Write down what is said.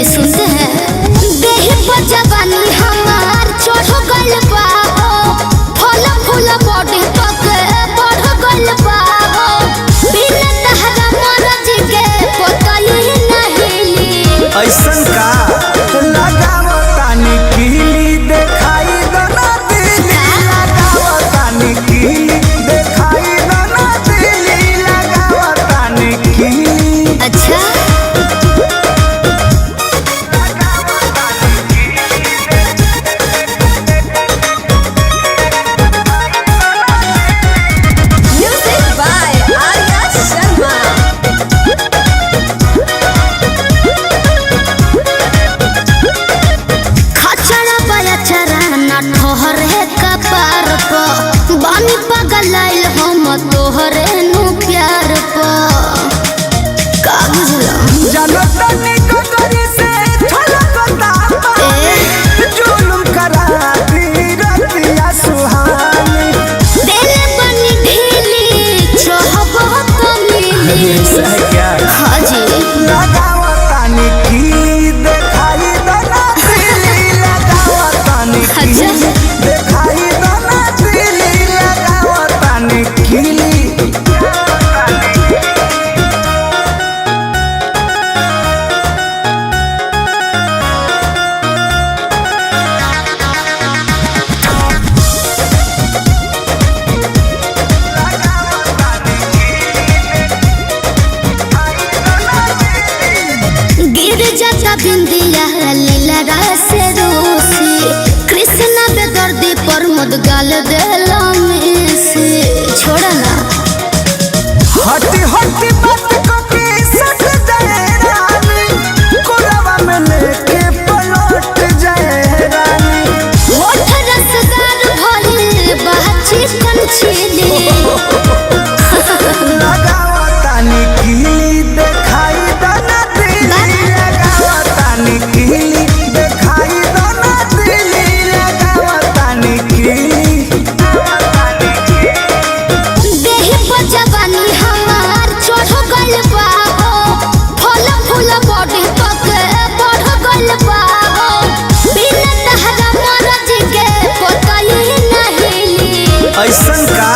चलिए सुनते हैं। देह पर जवानी हमार चढ़ गइल बा, फल फूल बॉडी तक बढ़ गइल बा। बिना तहरा मरज के पतई नहीं ऐसन का लगावो तानी कीली देखाई दना दिली, लगावो तानी कीली देखाई दना दिली, लगावो तानी कीली। अच्छा Music by Arya Sharma. खचड़ा बया चराना ठहरे कपार पर, बानी पगलाइल हम तोहरे नु प्यार पर। का बुझला जानो तनी ककरी से छलकता पानी, जुलुम करा दी रतिया सुहानी। दिल बनी ढीली चाहबो तो मिली। क्या हाँ जी लगावो तानी कीली देखाई दना दिली, लगावो तानी कीली देखाई दना दिली, लगावो तानी कीली। गिर जाता बिंदिया लीला से रूसी, कृष्णा बेदर्दी पर मुद गाल देला में से। छोड़ा ना हटी हटी बात को के सट जाए रानी, कोरावा में लेके पलट जाए रानी। होठ रसदार भइल बाची कंचीली। लगावो तानी कीली देखाई दना दिली, लगावो तानी कीली देखाई दना दिली, लगावो तानी कीली। देह पर जवानी हमार चढ़ गइल बा, फल फूल बॉडी तक बढ़ गइल बा। बिना तहरा मरज के पतई नहीं ऐसन का